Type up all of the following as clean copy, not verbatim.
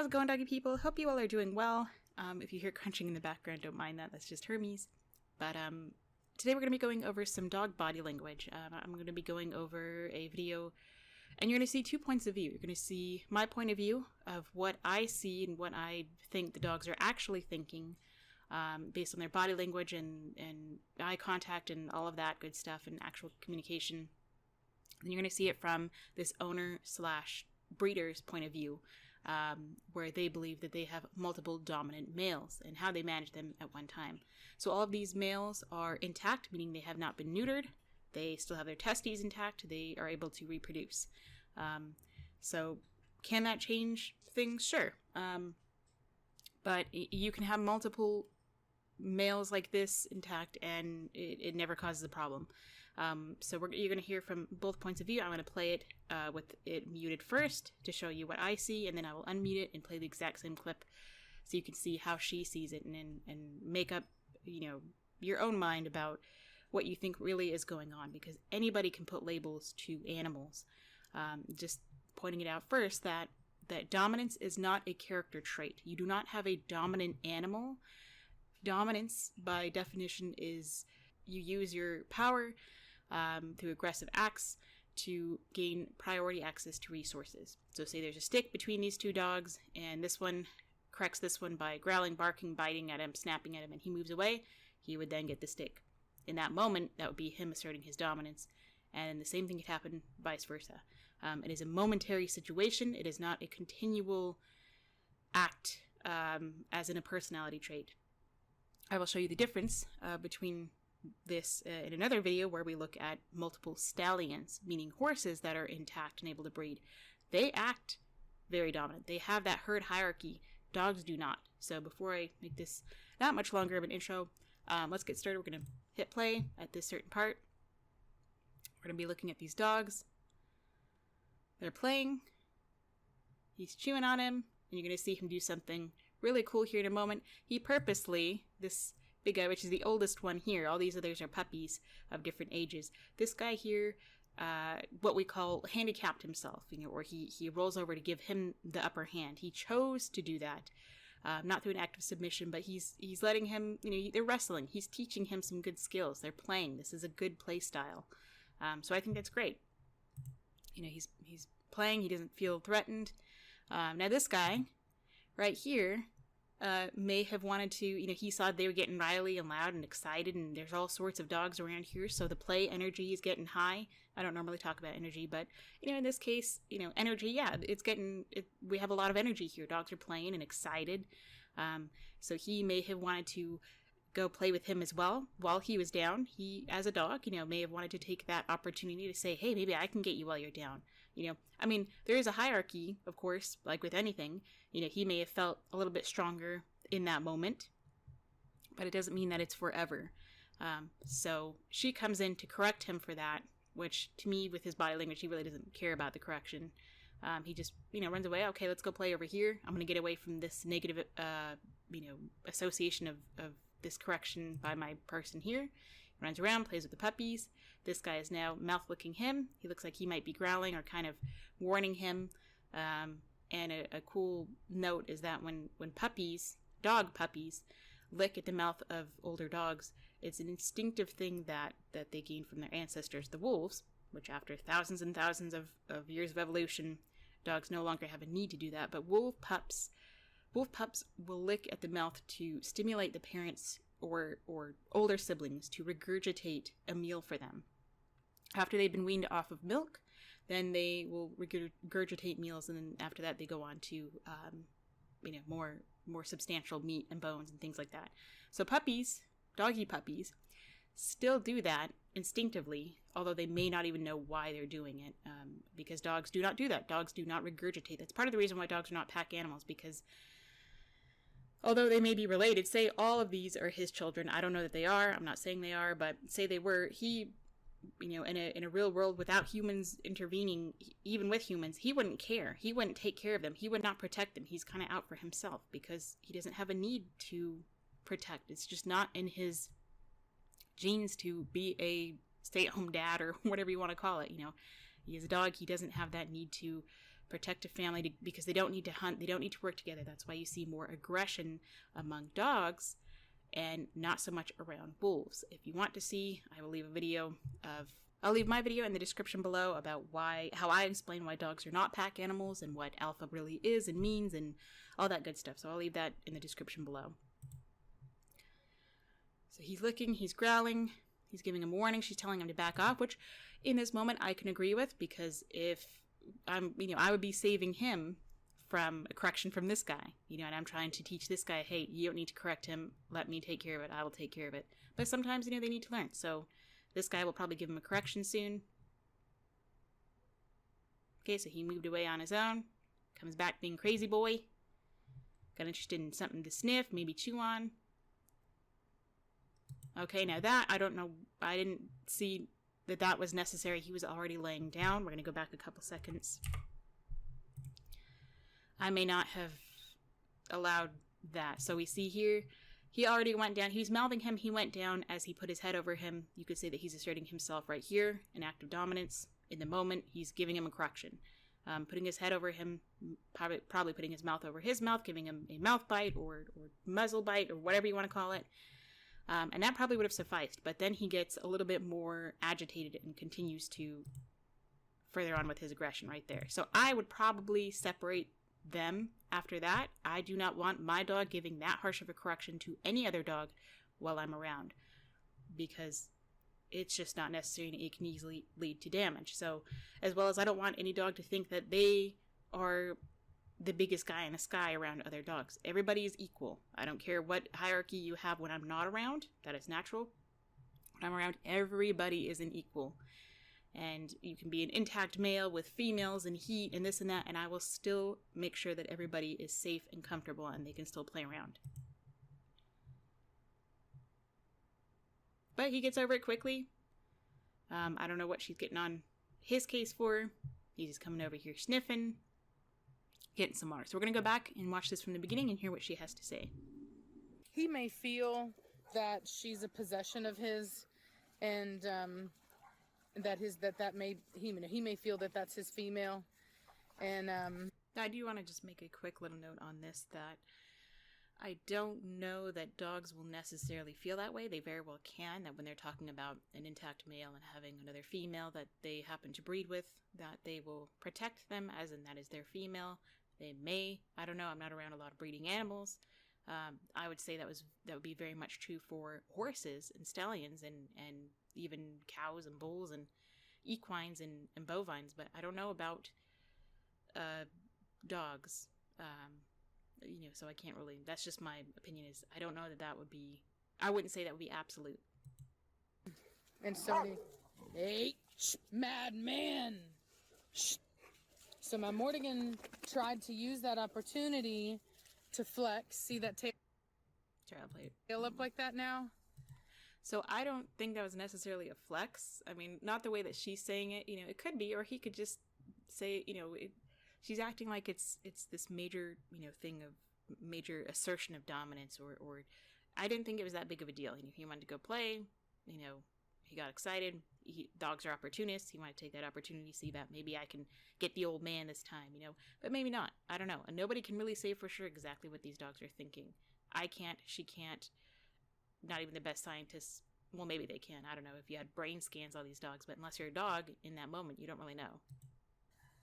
How's it going, doggy people? Hope you all are doing well. If you hear crunching in the background, don't mind that. That's just Hermes. But today we're going to be going over some dog body language. I'm going to be going over a video, and you're going to see 2 points of view. You're going to see my point of view of what I see and what I think the dogs are actually thinking, based on their body language and eye contact and all of that good stuff and actual communication. And you're going to see it from this owner/breeder's point of view, where they believe that they have multiple dominant males and how they manage them at one time. So all of these males are intact, meaning they have not been neutered. They still have their testes intact. They are able to reproduce. So can that change things? Sure. But you can have multiple males like this intact and it never causes a problem. So you're going to hear from both points of view. I'm going to play it with it muted first to show you what I see, and then I will unmute it and play the exact same clip so you can see how she sees it and make up, your own mind about what you think really is going on, because anybody can put labels to animals. Just pointing it out first that dominance is not a character trait. You do not have a dominant animal. Dominance, by definition, is you use your power through aggressive acts to gain priority access to resources. So say there's a stick between these two dogs, and this one corrects this one by growling, barking, biting at him, snapping at him, and he moves away. He would then get the stick. In that moment, that would be him asserting his dominance, and the same thing could happen vice versa. It is a momentary situation. It is not a continual act, as in a personality trait. I will show you the difference between this in another video where we look at multiple stallions, meaning horses that are intact and able to breed. They act very dominant. They have that herd hierarchy. Dogs do not. So before I make this not much longer of an intro, let's get started. We're going to hit play at this certain part. We're going to be looking at these dogs. They're playing. He's chewing on him, and you're going to see him do something really cool here in a moment. He purposely, this big guy, which is the oldest one here, all these others are puppies of different ages. This guy here, what we call handicapped himself, or he rolls over to give him the upper hand. He chose to do that, not through an act of submission, but he's letting him, they're wrestling. He's teaching him some good skills. They're playing. This is a good play style. So I think that's great. He's playing. He doesn't feel threatened. Now this guy right here may have wanted to, he saw they were getting riley and loud and excited, and there's all sorts of dogs around here, so the play energy is getting high. I don't normally talk about energy, but, in this case, energy, yeah, we have a lot of energy here. Dogs are playing and excited. So he may have wanted to go play with him as well while he was down. He, as a dog, may have wanted to take that opportunity to say, hey, maybe I can get you while you're down. There is a hierarchy, of course, like with anything. He may have felt a little bit stronger in that moment, but it doesn't mean that it's forever. So she comes in to correct him for that, which to me, with his body language, he really doesn't care about the correction. He just, runs away. Okay, let's go play over here. I'm going to get away from this negative, association of this correction by my person here. He runs around, plays with the puppies. This guy is now mouth licking him. He looks like he might be growling or kind of warning him. And a cool note is that when dog puppies, lick at the mouth of older dogs, it's an instinctive thing that they gain from their ancestors, the wolves, which after thousands and thousands of years of evolution, dogs no longer have a need to do that. But wolf pups will lick at the mouth to stimulate the parents or older siblings to regurgitate a meal for them. After they've been weaned off of milk, then they will regurgitate meals, and then after that they go on to, more substantial meat and bones and things like that. So doggy puppies, still do that instinctively, although they may not even know why they're doing it, because dogs do not do that. Dogs do not regurgitate. That's part of the reason why dogs are not pack animals, because although they may be related, say all of these are his children. I don't know that they are. I'm not saying they are, but say they were. He, in a real world without humans intervening, even with humans, he wouldn't care. He wouldn't take care of them. He would not protect them. He's kind of out for himself because he doesn't have a need to protect. It's just not in his genes to be a stay-at-home dad or whatever you want to call it. He is a dog. He doesn't have that need to protect a family because they don't need to hunt, they don't need to work together. That's why you see more aggression among dogs and not so much around wolves. If you want to see, I will leave a video I'll leave my video in the description below about how I explain why dogs are not pack animals and what alpha really is and means and all that good stuff. So I'll leave that in the description below. So he's licking, he's growling, he's giving him a warning, she's telling him to back off, which in this moment I can agree with, because if I would be saving him from a correction from this guy, and I'm trying to teach this guy, hey, you don't need to correct him, let me take care of it, I will take care of it. But sometimes, they need to learn, so this guy will probably give him a correction soon. Okay, so he moved away on his own, comes back being crazy boy, got interested in something to sniff, maybe chew on. Okay, now that, I don't know, I didn't see that was necessary. He was already laying down. We're going to go back a couple seconds. I may not have allowed that. So we see here, he already went down. He's mouthing him. He went down as he put his head over him. You could say that he's asserting himself right here, an act of dominance. In the moment, he's giving him a correction. Putting his head over him, probably putting his mouth over his mouth, giving him a mouth bite or muzzle bite or whatever you want to call it. And that probably would have sufficed, but then he gets a little bit more agitated and continues to further on with his aggression right there. So I would probably separate them after that. I do not want my dog giving that harsh of a correction to any other dog while I'm around, because it's just not necessary and it can easily lead to damage. So, as well as I don't want any dog to think that they are the biggest guy in the sky around other dogs. Everybody is equal. I don't care what hierarchy you have when I'm not around. That is natural. When I'm around, everybody is an equal. And you can be an intact male with females and heat and this and that, and I will still make sure that everybody is safe and comfortable and they can still play around. But he gets over it quickly. I don't know what she's getting on his case for. He's just coming over here sniffing, getting some water. So we're going to go back and watch this from the beginning and hear what she has to say. He may feel that she's a possession of his, and he may feel that that's his female. And I do want to just make a quick little note on this, that I don't know that dogs will necessarily feel that way. They very well can, that when they're talking about an intact male and having another female that they happen to breed with, that they will protect them, as in that is their female. They may, I don't know, I'm not around a lot of breeding animals. I would say that would be very much true for horses and stallions and even cows and bulls and equines and bovines, but I don't know about dogs. So I can't really, that's just my opinion, is I don't know that would be, I wouldn't say that would be absolute. And so, hey, madman! So my Mortigan tried to use that opportunity to flex. See that tail up like that now? So I don't think that was necessarily a flex. I mean, not the way that she's saying it. It could be, or he could just say, she's acting like it's this major, thing of major assertion of dominance, or I didn't think it was that big of a deal. He wanted to go play, he got excited. Dogs are opportunists. He wanted to take that opportunity, see that maybe I can get the old man this time, but maybe not. I don't know. And nobody can really say for sure exactly what these dogs are thinking. I can't, she can't, not even the best scientists. Well, maybe they can. I don't know if you had brain scans on these dogs, but unless you're a dog in that moment, you don't really know.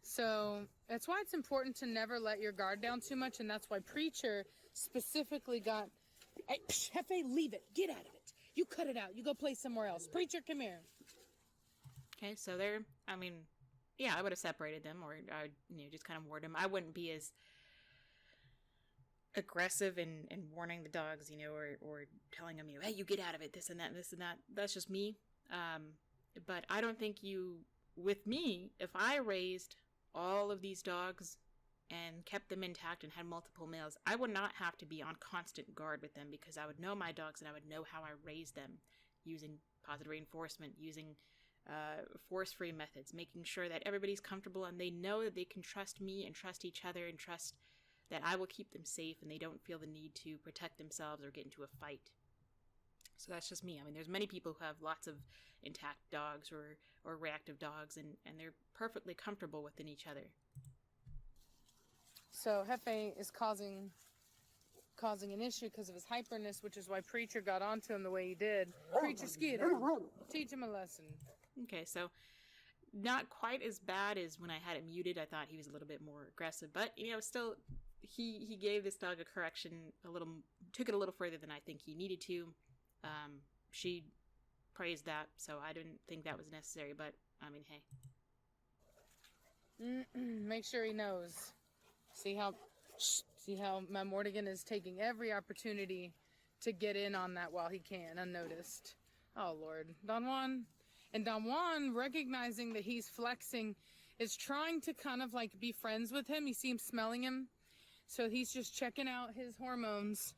So that's why it's important to never let your guard down too much, and that's why Preacher specifically got, hey, Hefe, leave it. Get out of it. You cut it out. You go play somewhere else. Preacher, come here. Okay, so they're, I would have separated them, or just kind of warned them. I wouldn't be as aggressive in warning the dogs, or telling them, hey, you get out of it, this and that, and this and that. That's just me. But I don't think with me, if I raised all of these dogs and kept them intact and had multiple males, I would not have to be on constant guard with them, because I would know my dogs and I would know how I raised them, using positive reinforcement, using force-free methods, making sure that everybody's comfortable and they know that they can trust me and trust each other and trust that I will keep them safe and they don't feel the need to protect themselves or get into a fight. So that's just me. There's many people who have lots of intact dogs or reactive dogs, and they're perfectly comfortable within each other. So Hefe is causing an issue because of his hyperness, which is why Preacher got onto him the way he did. Preacher, skid him. Teach him a lesson. Okay, so not quite as bad as when I had it muted. I thought he was a little bit more aggressive, but still, he gave this dog a correction took it a little further than I think he needed to. She praised that, so I didn't think that was necessary, but I mean, hey. Make sure he knows. See how my Mortigan is taking every opportunity to get in on that while he can, unnoticed. Oh, Lord. Don Juan. And Don Juan, recognizing that he's flexing, is trying to kind of like be friends with him. You see him smelling him. So he's just checking out his hormones.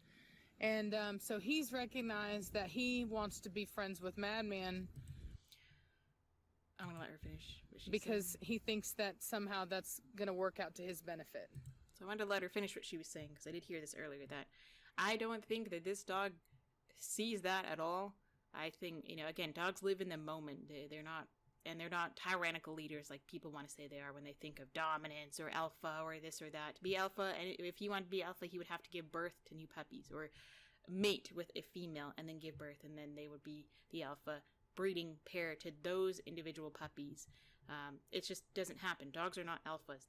And so he's recognized that he wants to be friends with Madman. I'm going to let her finish. Because he thinks that somehow that's going to work out to his benefit. So I wanted to let her finish what she was saying, because I did hear this earlier, that I don't think that this dog sees that at all. I think, again, dogs live in the moment. They're not tyrannical leaders like people want to say they are when they think of dominance or alpha or this or that. To be alpha, and if he wanted to be alpha, he would have to give birth to new puppies or mate with a female and then give birth, and then they would be the alpha breeding pair to those individual puppies. It just doesn't happen. Dogs are not alphas.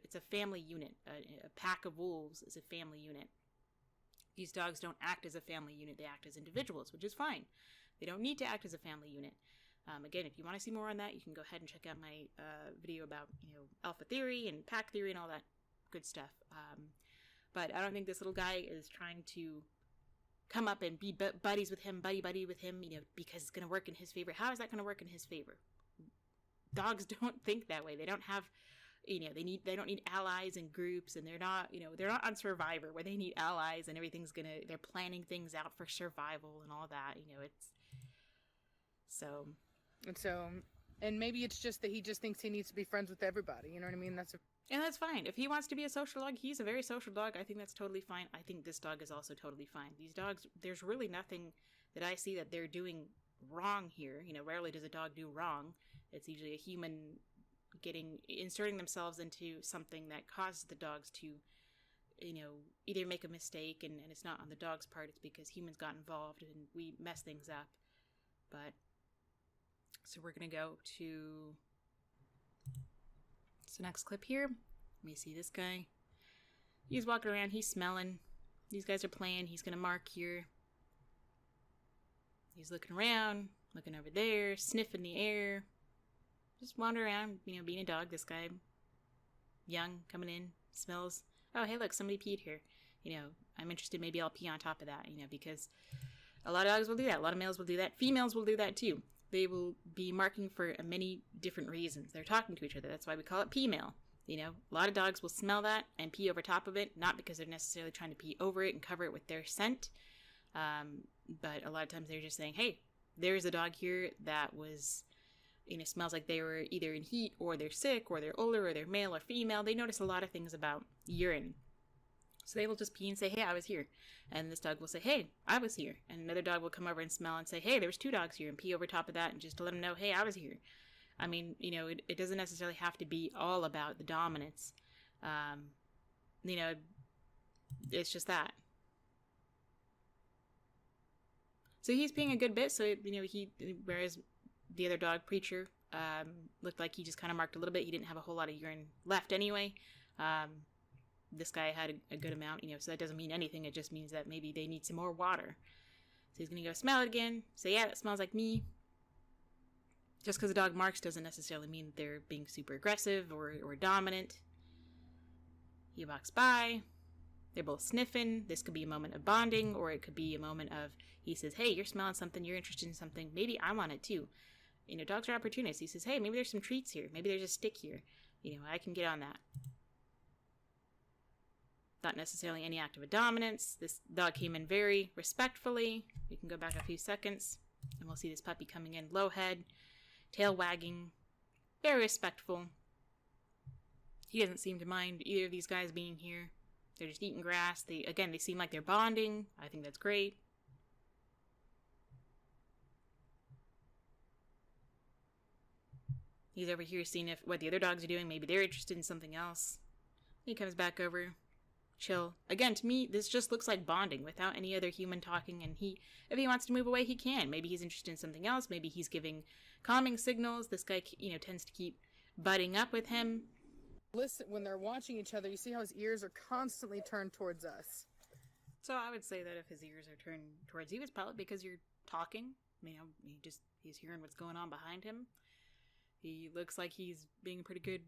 It's a family unit. A pack of wolves is a family unit. These dogs don't act as a family unit. They act as individuals, which is fine. They don't need to act as a family unit. Again, if you want to see more on that, you can go ahead and check out my video about alpha theory and pack theory and all that good stuff. But I don't think this little guy is trying to come up and be buddies with him, buddy with him, because it's going to work in his favor. How is that going to work in his favor? Dogs don't think that way. They don't have, they don't need allies and groups, and they're not on Survivor where they need allies and they're planning things out for survival and all that. And maybe it's just that he just thinks he needs to be friends with everybody. You know what I mean? And that's fine. If he wants to be a social dog, he's a very social dog. I think that's totally fine. I think this dog is also totally fine. These dogs, there's really nothing that I see that they're doing wrong here. Rarely does a dog do wrong. It's usually a human inserting themselves into something that causes the dogs to, either make a mistake, and it's not on the dog's part. It's because humans got involved and we mess things up. But, so we're going to go to the next clip here. Let me see this guy. He's walking around. He's smelling. These guys are playing. He's going to mark here. He's looking around, looking over there, sniffing the air. Just wander around, being a dog. This guy, young, coming in, smells. Oh, hey, look, somebody peed here. I'm interested. Maybe I'll pee on top of that, because a lot of dogs will do that. A lot of males will do that. Females will do that too. They will be marking for many different reasons. They're talking to each other. That's why we call it pee-mail. A lot of dogs will smell that and pee over top of it, not because they're necessarily trying to pee over it and cover it with their scent, but a lot of times they're just saying, hey, there's a dog here that was, smells like they were either in heat, or they're sick, or they're older, or they're male or female. They notice a lot of things about urine. So they will just pee and say, hey, I was here. And this dog will say, hey, I was here. And another dog will come over and smell and say, hey, there was 2 dogs here, and pee over top of that, and just to let them know, hey, I was here. I mean, it doesn't necessarily have to be all about the dominance. It's just that. So he's being a good bit. So, whereas the other dog, Preacher, looked like he just kind of marked a little bit. He didn't have a whole lot of urine left anyway. This guy had a good amount, so that doesn't mean anything. It just means that maybe they need some more water. So he's going to go smell it again. Say, yeah, that smells like me. Just because a dog marks doesn't necessarily mean that they're being super aggressive or dominant. He walks by. They're both sniffing. This could be a moment of bonding, or it could be a moment of, he says, hey, you're smelling something. You're interested in something. Maybe I want it too. Dogs are opportunists. He says, hey, maybe there's some treats here. Maybe there's a stick here. I can get on that. Not necessarily any act of dominance. This dog came in very respectfully. We can go back a few seconds, and we'll see this puppy coming in, low head, tail wagging, very respectful. He doesn't seem to mind either of these guys being here. They're just eating grass. They seem like they're bonding. I think that's great. He's over here seeing what the other dogs are doing. Maybe they're interested in something else. He comes back over, chill. Again, to me, this just looks like bonding without any other human talking. And if he wants to move away, he can. Maybe he's interested in something else. Maybe he's giving calming signals. This guy, tends to keep butting up with him. Listen, when they're watching each other, you see how his ears are constantly turned towards us. So I would say that if his ears are turned towards you, it's probably because you're talking. He's hearing what's going on behind him. He looks like he's being pretty good,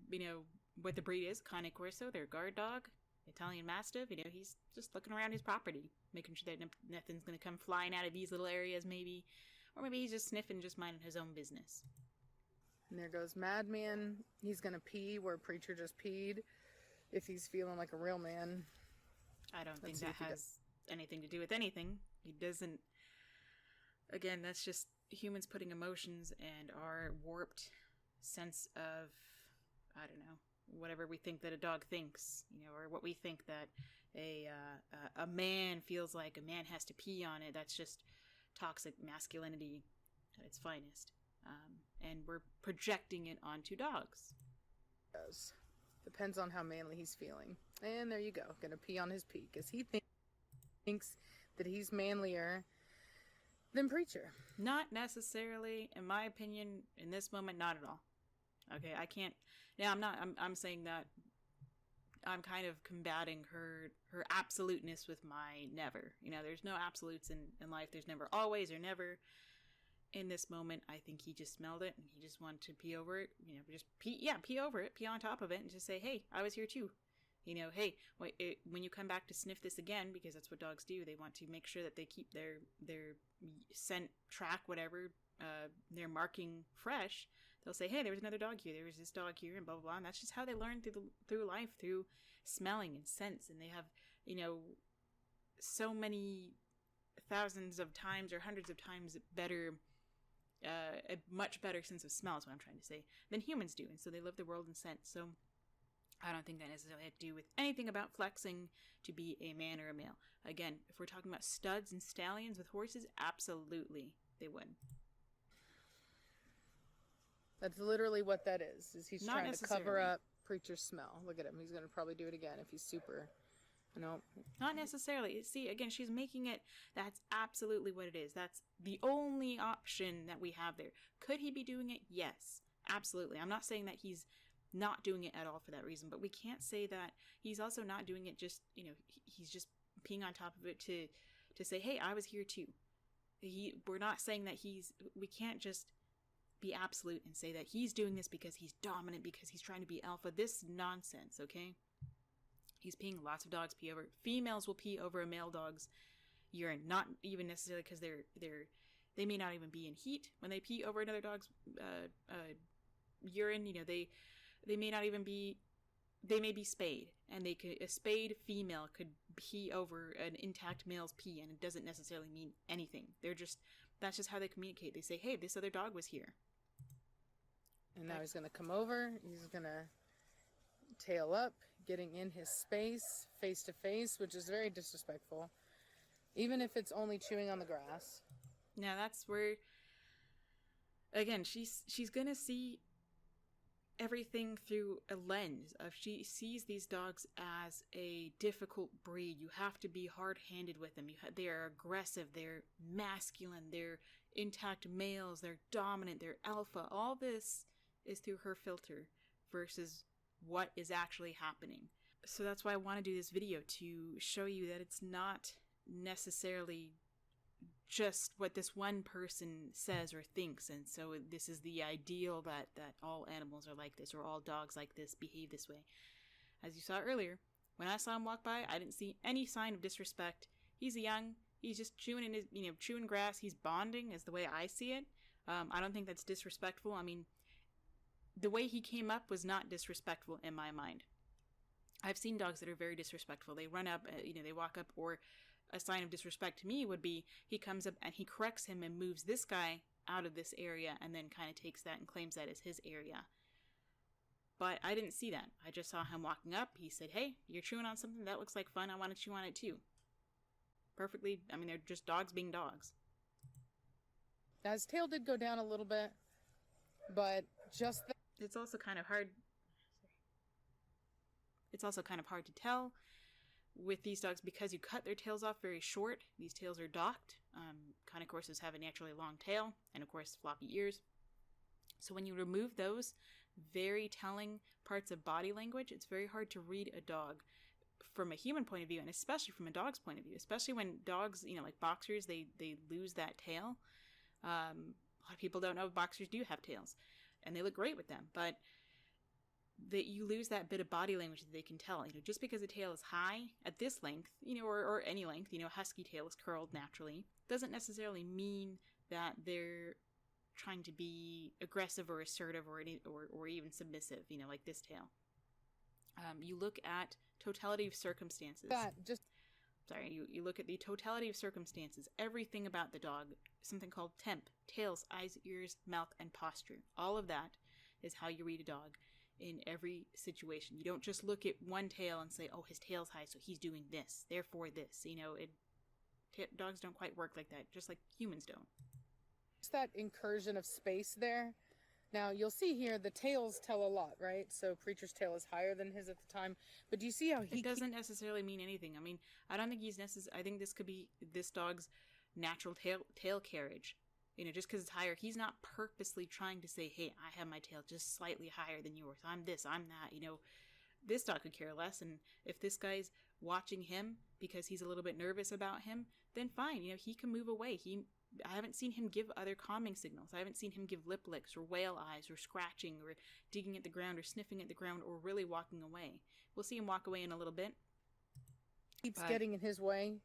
what the breed is, Cane Corso, their guard dog, Italian Mastiff. He's just looking around his property, making sure that nothing's going to come flying out of these little areas, maybe. Or maybe he's just sniffing, just minding his own business. And there goes Madman. He's going to pee where Preacher just peed, if he's feeling like a real man. I don't think that has anything to do with anything. He doesn't... Again, that's just humans putting emotions and our warped sense of, I don't know, whatever we think that a dog thinks, or what we think that a man feels like. A man has to pee on it. That's just toxic masculinity at its finest. And we're projecting it onto dogs. Yes. Depends on how manly he's feeling. And there you go. Gonna pee on his pee, because he thinks that he's manlier than Preacher. Not necessarily, in my opinion, in this moment, not at all. Okay, I can't... Now, I'm saying that I'm kind of combating her absoluteness with my never. There's no absolutes in life. There's never always or never. In this moment, I think he just smelled it, and he just wanted to pee over it. Just pee over it, pee on top of it, and just say, hey, I was here too. Hey, when you come back to sniff this again, because that's what dogs do, they want to make sure that they keep their scent track, whatever, their marking fresh. They'll say, hey, there was another dog here, there was this dog here, and blah, blah, blah. And that's just how they learn through life, through smelling and scents. And they have, so many thousands of times or hundreds of times better, a much better sense of smell is what I'm trying to say, than humans do. And so they live the world in scent. So I don't think that necessarily had to do with anything about flexing to be a man or a male. Again, if we're talking about studs and stallions with horses, absolutely they would. That's literally what that is he's Not trying to cover up Preacher's smell. Look at him. He's going to probably do it again if he's super... No. Not necessarily. See, again, she's making it, that's absolutely what it is. That's the only option that we have there. Could he be doing it? Yes, absolutely. I'm not saying that he's not doing it at all for that reason, but we can't say that he's also not doing it just, he's just peeing on top of it to say, hey, I was here too. We're not saying that we can't just be absolute and say that he's doing this because he's dominant, because he's trying to be alpha. This nonsense, okay? He's peeing. Lots of dogs pee over. Females will pee over a male dog's urine, not even necessarily because they may not even be in heat when they pee over another dog's urine. They may not even be. They may be spayed, and a spayed female could pee over an intact male's pee, and it doesn't necessarily mean anything. That's just how they communicate. They say, "Hey, this other dog was here." And now he's gonna come over. He's gonna tail up, getting in his space, face to face, which is very disrespectful, even if it's only chewing on the grass. Now that's where, again, she's gonna see everything through a lens of, she sees these dogs as a difficult breed. You have to be hard-handed with them. They are aggressive, they're masculine, they're intact males, they're dominant, they're alpha. All this is through her filter versus what is actually happening. So that's why I want to do this video, to show you that it's not necessarily just what this one person says or thinks, and so this is the ideal that all animals are like this, or all dogs like this behave this way. As you saw earlier, when I saw him walk by, I didn't see any sign of disrespect. He's young, he's just chewing in his, chewing grass, he's bonding is the way I see it. I don't think that's disrespectful. I mean, the way he came up was not disrespectful in my mind. I've seen dogs that are very disrespectful. They run up, they walk up, or a sign of disrespect to me would be he comes up and he corrects him and moves this guy out of this area and then kind of takes that and claims that as his area. But I didn't see that. I just saw him walking up. He said, hey, you're chewing on something? That looks like fun. I want to chew on it too. Perfectly, I mean, they're just dogs being dogs. Now, his tail did go down a little bit, but just it's also kind of hard. It's also kind of hard to tell with these dogs because you cut their tails off very short. These tails are docked. Canine horses have a naturally long tail and, of course, floppy ears. So when you remove those very telling parts of body language, it's very hard to read a dog from a human point of view, and especially from a dog's point of view, especially when dogs, like boxers, they lose that tail. A lot of people don't know boxers do have tails, and they look great with them, but that you lose that bit of body language that they can tell. Just because the tail is high at this length, or any length, husky tail is curled naturally, doesn't necessarily mean that they're trying to be aggressive or assertive or even submissive, like this tail. You look at totality of circumstances. You look at the totality of circumstances, everything about the dog, something called temp, tails, eyes, ears, mouth, and posture. All of that is how you read a dog in every situation. You don't just look at one tail and say, oh, his tail's high, so he's doing this, therefore this. Dogs don't quite work like that, just like humans don't. It's that incursion of space there. Now, you'll see here the tails tell a lot, right? So Preacher's tail is higher than his at the time. But do you see how he... It doesn't necessarily mean anything. I mean, I don't think he's necessary. I think this could be this dog's natural tail carriage. Just because it's higher, he's not purposely trying to say, hey, I have my tail just slightly higher than yours. I'm this, I'm that. This dog could care less. And if this guy's watching him because he's a little bit nervous about him, then fine. He can move away. I haven't seen him give other calming signals. I haven't seen him give lip licks or whale eyes or scratching or digging at the ground or sniffing at the ground or really walking away. We'll see him walk away in a little bit. Keeps getting in his way.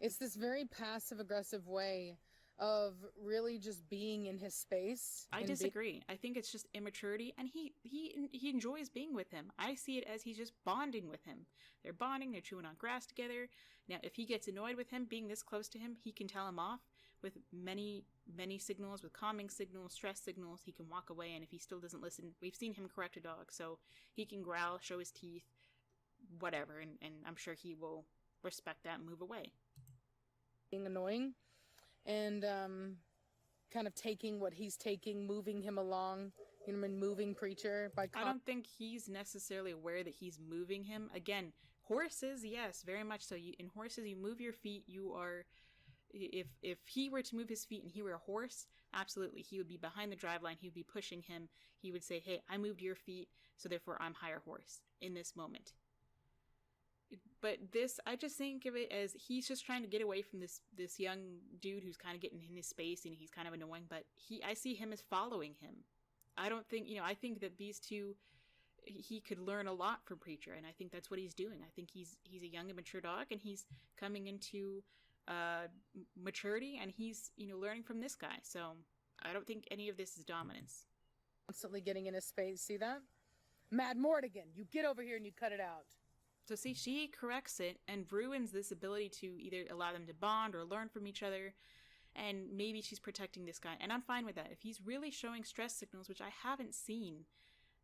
It's this very passive-aggressive way of really just being in his space. I disagree. I think it's just immaturity, and he enjoys being with him. I see it as he's just bonding with him. They're bonding, they're chewing on grass together. Now, if he gets annoyed with him being this close to him, he can tell him off with many signals, with calming signals, stress signals. He can walk away, and if he still doesn't listen, we've seen him correct a dog, so he can growl, show his teeth, whatever, and I'm sure he will respect that and move away. Being annoying and kind of taking what he's taking, moving him along, moving Preacher by... I don't think he's necessarily aware that he's moving him. Again, horses, yes, very much so. In horses, you move your feet, you are... If he were to move his feet and he were a horse, absolutely, he would be behind the drive line, he would be pushing him, he would say, hey, I moved your feet, so therefore I'm higher horse in this moment. But this, I just think of it as he's just trying to get away from this young dude who's kind of getting in his space, and he's kind of annoying, but I see him as following him. I don't think, I think that these two, he could learn a lot from Preacher, and I think that's what he's doing. I think he's a young and mature dog, and he's coming into maturity, and he's learning from this guy. So I don't think any of this is dominance. Constantly getting in his space. See that? Mad Mortigan, you get over here and you cut it out. So see, she corrects it and ruins this ability to either allow them to bond or learn from each other, and maybe she's protecting this guy, and I'm fine with that. If he's really showing stress signals, which I haven't seen,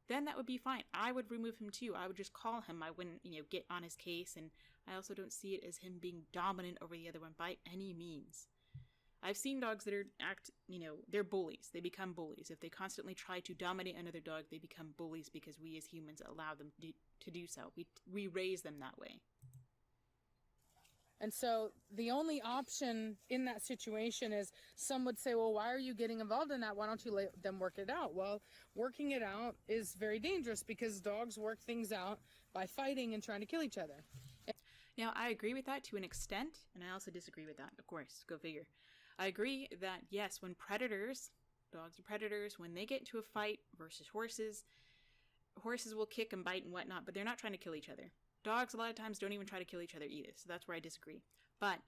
then that would be fine. I would remove him too. I would just call him. I wouldn't, get on his case, and I also don't see it as him being dominant over the other one by any means. I've seen dogs that they're bullies. They become bullies. If they constantly try to dominate another dog, they become bullies because we as humans allow them to do so. We raise them that way. And so the only option in that situation is some would say, well, why are you getting involved in that? Why don't you let them work it out? Well, working it out is very dangerous because dogs work things out by fighting and trying to kill each other. Now, I agree with that to an extent, and I also disagree with that, of course. Go figure. I agree that, yes, when dogs are predators, when they get into a fight versus horses will kick and bite and whatnot, but they're not trying to kill each other. Dogs, a lot of times, don't even try to kill each other either, so that's where I disagree. But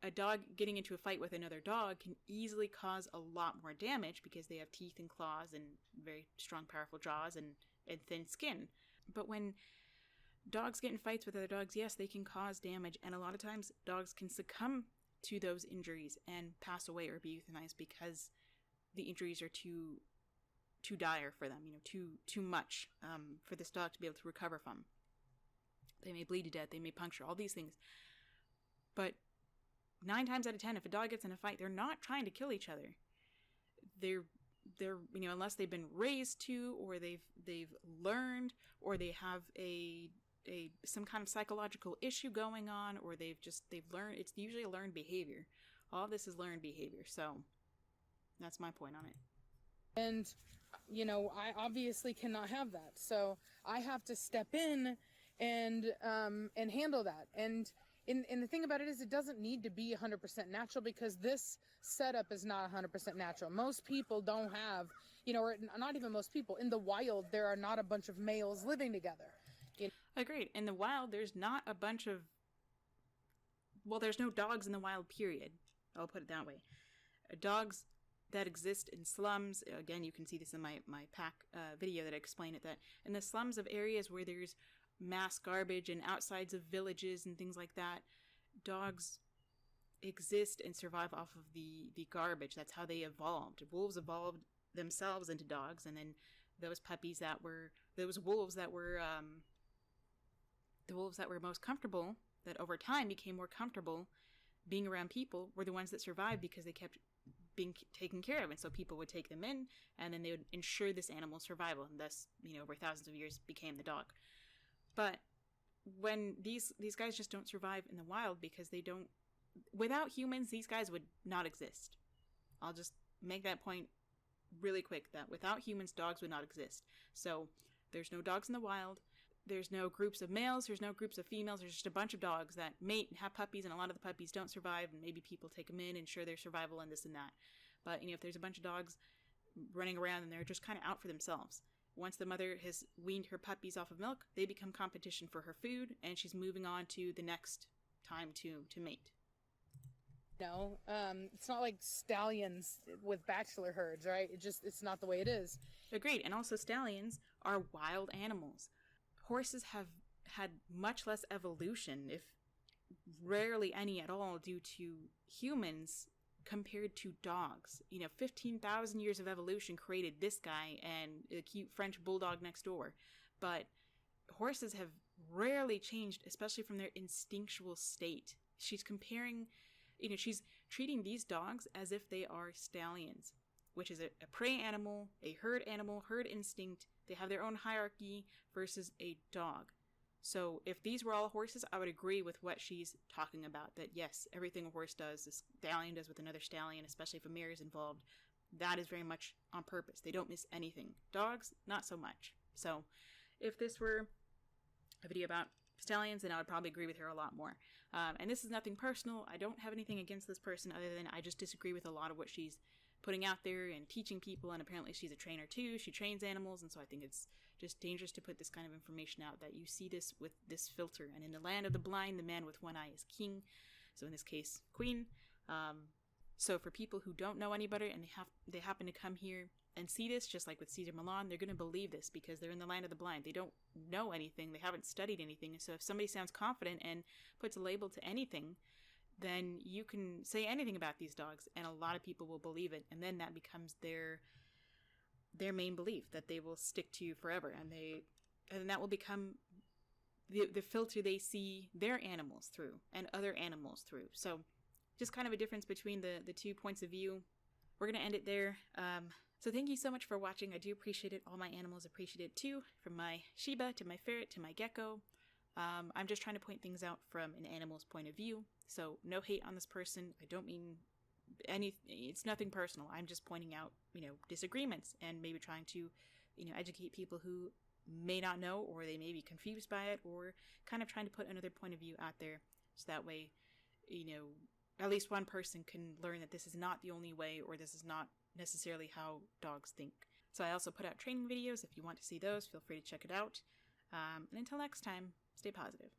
a dog getting into a fight with another dog can easily cause a lot more damage because they have teeth and claws and very strong, powerful jaws and thin skin. But when dogs get in fights with other dogs, yes, they can cause damage, and a lot of times dogs can succumb to those injuries and pass away or be euthanized because the injuries are too dire for them, too much for this dog to be able to recover from. They may bleed to death, they may puncture, all these things. But 9 times out of 10, if a dog gets in a fight, they're not trying to kill each other. They're they're, unless they've been raised to, or they've learned, or they have a some kind of psychological issue going on, or they've learned. It's usually a learned behavior. All of this is learned behavior. So that's my point on it. And, I obviously cannot have that. So I have to step in and handle that. And the thing about it is, it doesn't need to be 100% natural, because this setup is not 100% natural. Most people don't have, or not even most people. In the wild, there are not a bunch of males living together. Agreed. In the wild, there's not a bunch of... Well, there's no dogs in the wild, period. I'll put it that way. Dogs that exist in slums, again, you can see this in my pack video that I explain it, that in the slums of areas where there's mass garbage and outsides of villages and things like that, dogs exist and survive off of the garbage. That's how they evolved. Wolves evolved themselves into dogs, and then those puppies that were... Those wolves that were... the wolves that were most comfortable, that over time became more comfortable being around people, were the ones that survived because they kept being taken care of. And so people would take them in, and then they would ensure this animal's survival, and thus, over thousands of years became the dog. But when these guys just don't survive in the wild because they don't... Without humans, these guys would not exist. I'll just make that point really quick, that without humans, dogs would not exist. So there's no dogs in the wild. There's no groups of males, there's no groups of females, there's just a bunch of dogs that mate and have puppies, and a lot of the puppies don't survive, and maybe people take them in and ensure their survival and this and that. But, if there's a bunch of dogs running around and they're just kind of out for themselves, once the mother has weaned her puppies off of milk, they become competition for her food, and she's moving on to the next time to mate. No, it's not like stallions with bachelor herds, right? It's not the way it is. Agreed, and also stallions are wild animals. Horses have had much less evolution, if rarely any at all, due to humans compared to dogs. 15,000 years of evolution created this guy and a cute French bulldog next door. But horses have rarely changed, especially from their instinctual state. She's comparing, she's treating these dogs as if they are stallions, which is a prey animal, herd instinct. They have their own hierarchy versus a dog. So if these were all horses, I would agree with what she's talking about, that yes, everything a horse does, a stallion does with another stallion, especially if a mare is involved, that is very much on purpose. They don't miss anything. Dogs, not so much. So if this were a video about stallions, then I would probably agree with her a lot more. And this is nothing personal. I don't have anything against this person other than I just disagree with a lot of what she's putting out there and teaching people, and apparently she's a trainer too. She trains animals, and so I think it's just dangerous to put this kind of information out, that you see this with this filter. And in the land of the blind, the man with one eye is king. So in this case, queen. So for people who don't know any better and they happen to come here and see this, just like with Caesar Milan, they're going to believe this because they're in the land of the blind. They don't know anything. They haven't studied anything. So if somebody sounds confident and puts a label to anything, then you can say anything about these dogs and a lot of people will believe it, and then that becomes their main belief that they will stick to forever, and that will become the filter they see their animals through and other animals through. So just kind of a difference between the two points of view. We're going to end it there. So thank you so much for watching. I do appreciate it. All my animals appreciate it too, from my Shiba to my ferret to my gecko. I'm just trying to point things out from an animal's point of view. So no hate on this person. I don't mean it's nothing personal. I'm just pointing out, disagreements and maybe trying to, educate people who may not know, or they may be confused by it, or kind of trying to put another point of view out there. So that way, at least one person can learn that this is not the only way, or this is not necessarily how dogs think. So I also put out training videos. If you want to see those, feel free to check it out. And until next time, stay positive.